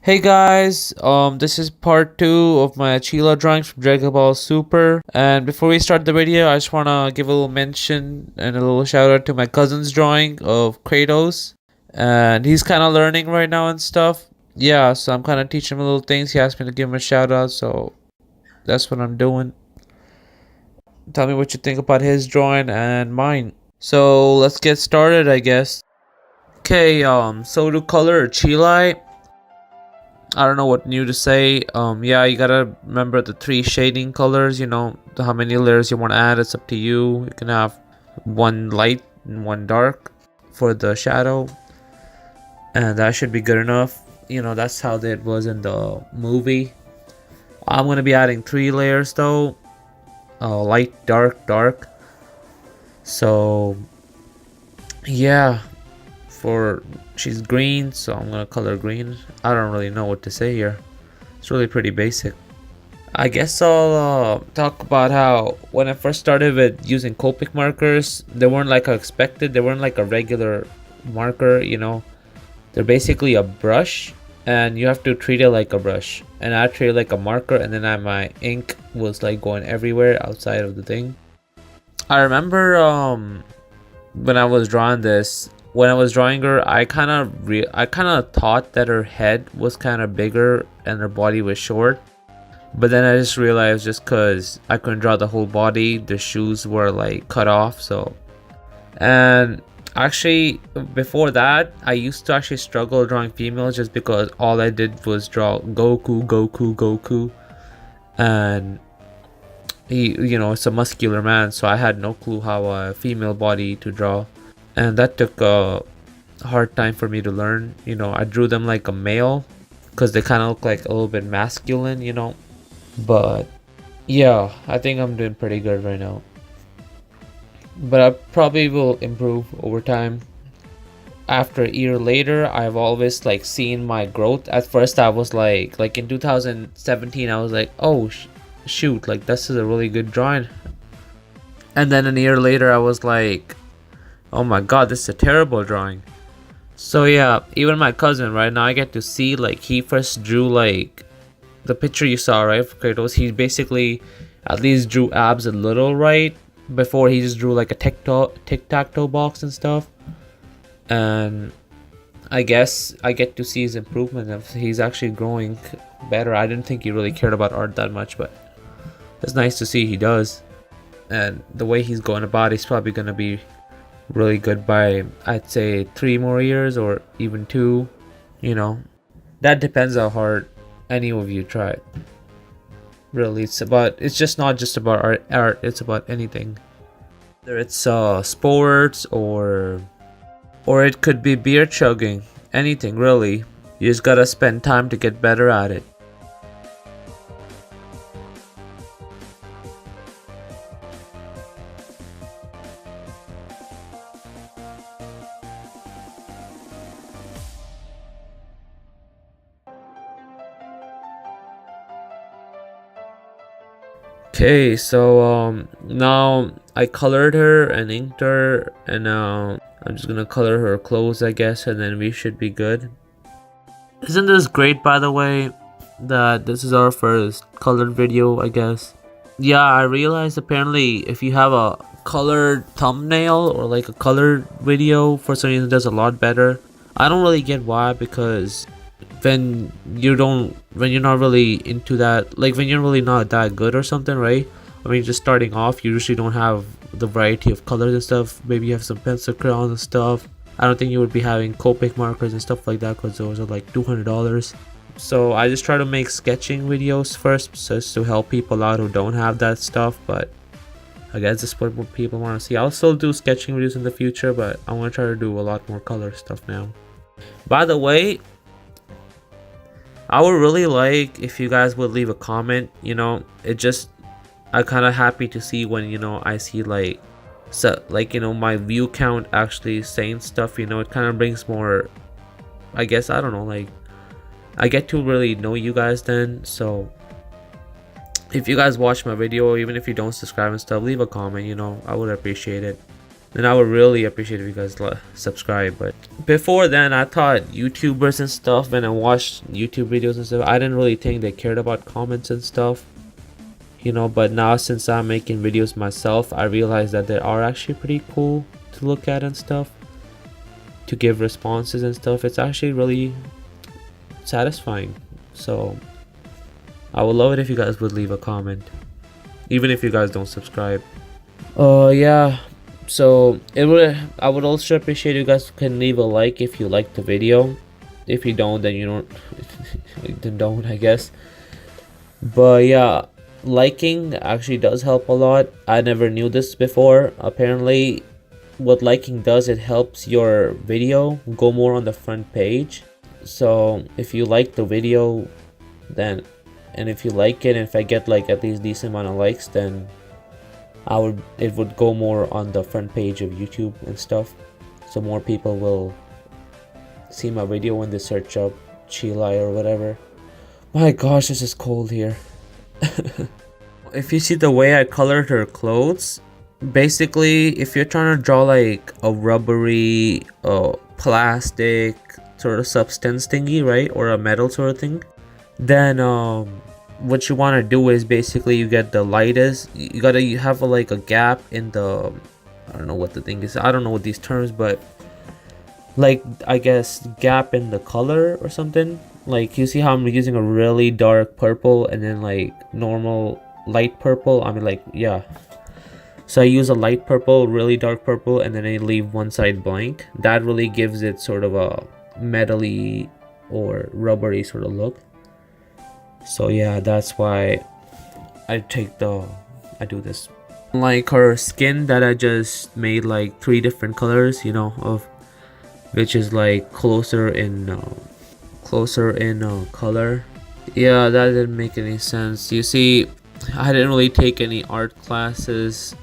Hey guys, this is part 2 of my Cheelai drawings from Dragon Ball Super. And before we start the video, I just wanna give a little mention and a little shout out to my cousin's drawing of Kratos. And he's kinda learning right now and stuff. Yeah, so I'm kinda teaching him little things. He asked me to give him a shout out, so that's what I'm doing. Tell me what you think about his drawing and mine. So let's get started, I guess. Okay, so to color Cheelai, I don't know what new to say. Yeah, you gotta remember the 3 shading colors, how many layers you want to add, it's up to you. You can have one light and one dark for the shadow, and that should be good enough. That's how it was in the movie. I'm gonna be adding 3 layers though. Light, dark, dark. So yeah, she's green, so I'm gonna color green. I don't really know what to say here. It's really pretty basic. I guess I'll talk about how when I first started with using Copic markers, they weren't like I expected. They weren't like a regular marker, They're basically a brush, and you have to treat it like a brush. And I treated it like a marker, and then my ink was like going everywhere outside of the thing. I remember when I was drawing this, when I was drawing her, I kind of thought that her head was kind of bigger and her body was short. But then I just realized, just cause I couldn't draw the whole body, the shoes were like cut off. So, and actually before that, I used to actually struggle drawing females just because all I did was draw Goku, Goku, Goku, and he, it's a muscular man, so I had no clue how a female body to draw. And that took a hard time for me to learn. I drew them like a male because they kind of look like a little bit masculine, but yeah, I think I'm doing pretty good right now, but I probably will improve over time. After a year later, I've always like seen my growth. At first I was like in 2017 I was like, oh shoot, like this is a really good drawing, and then a year later I was like, oh my god, this is a terrible drawing. So yeah, even my cousin right now, I get to see like he first drew like the picture you saw, right, for Kratos. He basically at least drew abs a little, right? Before he just drew like a tic-tac-toe box and stuff. And I guess I get to see his improvement of he's actually growing better. I didn't think he really cared about art that much, but it's nice to see he does. And the way he's going about, he's probably gonna be really good by, I'd say, 3 more years or even 2. That depends how hard any of you try. Really, it's just not just about art, it's about anything. Whether it's sports or it could be beer chugging, anything really. You just gotta spend time to get better at it. Okay, so now I colored her and inked her, and now I'm just gonna color her clothes, I guess, and then we should be good. Isn't this great, by the way, that this is our first colored video, I guess? Yeah, I realized apparently if you have a colored thumbnail or like a colored video, for some reason it does a lot better. I don't really get why, because when you're not really into that, like when you're really not that good or something, right? I mean, just starting off, you usually don't have the variety of colors and stuff. Maybe you have some pencil crayons and stuff. I don't think you would be having Copic markers and stuff like that, because those are like $200. So I just try to make sketching videos first, just to help people out who don't have that stuff. But I guess that's what people want to see. I'll still do sketching videos in the future, but I want to try to do a lot more color stuff now. By the way, I would really like if you guys would leave a comment. I'm kind of happy to see when I see like my view count actually saying stuff. It kind of brings more, I guess, I don't know, like I get to really know you guys then. So if you guys watch my video, even if you don't subscribe and stuff, leave a comment. I would appreciate it. then I would really appreciate if you guys subscribe. But before then, I thought YouTubers and stuff, when I watched YouTube videos and stuff, I didn't really think they cared about comments and stuff, you know. But now since I'm making videos myself, I realize that they are actually pretty cool to look at and stuff, to give responses and stuff. It's actually really satisfying. So I would love it if you guys would leave a comment, even if you guys don't subscribe. Yeah, so I would also appreciate you guys can leave a like if you like the video. If you don't, then you don't then don't, I guess. But yeah, liking actually does help a lot. I never knew this before. Apparently what liking does, it helps your video go more on the front page. So if you like the video, then, and if you like it, and if I get like at least decent amount of likes, then it would go more on the front page of YouTube and stuff. So more people will see my video when they search up Cheelai or whatever. My gosh, this is cold here. If you see the way I colored her clothes, basically if you're trying to draw like a rubbery plastic sort of substance thingy, right, or a metal sort of thing, then what you want to do is basically you get the lightest, you have like a gap in the, I don't know what the thing is, I don't know what these terms, but like I guess gap in the color or something. Like you see how I'm using a really dark purple and then like normal light purple, I mean like, yeah, so I use a light purple, really dark purple, and then I leave one side blank. That really gives it sort of a metally or rubbery sort of look. So yeah, that's why I do this. Like her skin that I just made like 3 different colors, you know, of which is like closer in color. Yeah, that didn't make any sense. You see, I didn't really take any art classes,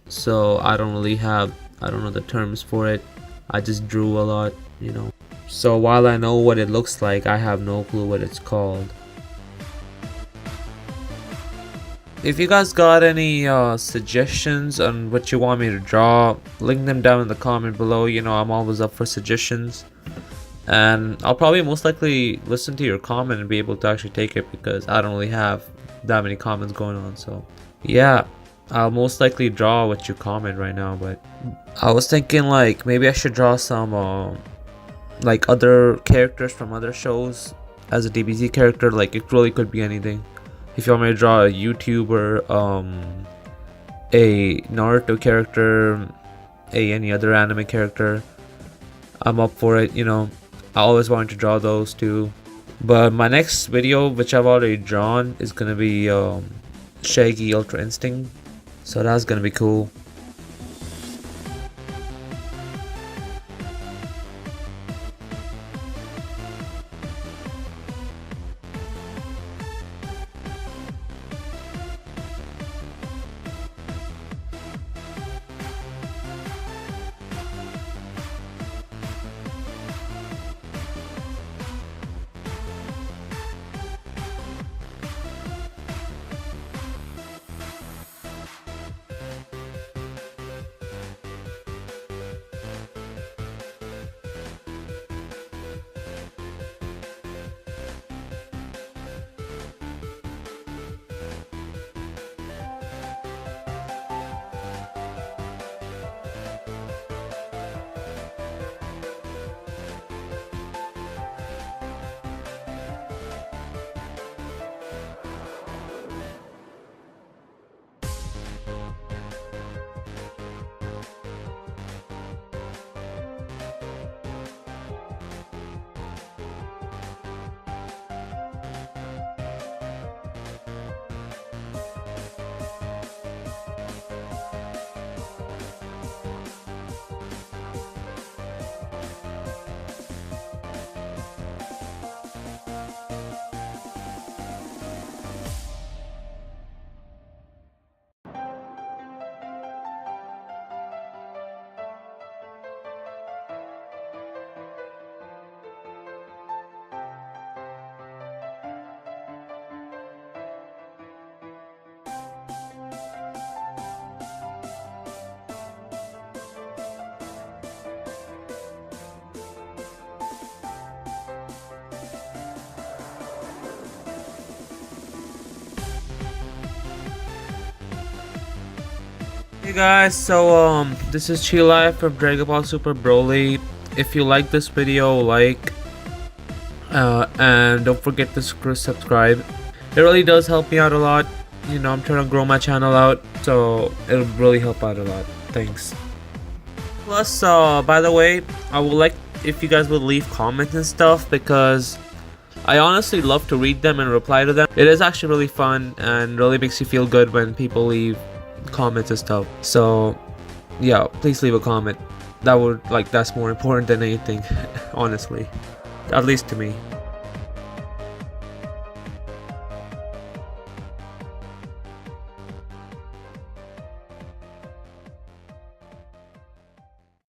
so I don't know the terms for it. I just drew a lot, you know. So while I know what it looks like, I have no clue what it's called. If you guys got any suggestions on what you want me to draw, link them down in the comment below. You know, I'm always up for suggestions, and I'll probably most likely listen to your comment and be able to actually take it, because I don't really have that many comments going on. So yeah, I'll most likely draw what you comment right now. But I was thinking like maybe I should draw some like other characters from other shows as a DBZ character. Like it really could be anything. If you want me to draw a YouTuber, a Naruto character, any other anime character, I'm up for it, you know. I always wanted to draw those too. But my next video, which I've already drawn, is gonna be Shaggy Ultra Instinct. So that's gonna be cool. Hey guys, so this is Cheelai from Dragon Ball Super Broly. If you like this video, like, and don't forget to subscribe. It really does help me out a lot. You know, I'm trying to grow my channel out, so it'll really help out a lot. Thanks. Plus, by the way, I would like if you guys would leave comments and stuff, because I honestly love to read them and reply to them. It is actually really fun and really makes you feel good when people leave comments and stuff. So yeah, please leave a comment. That's more important than anything, honestly, at least to me.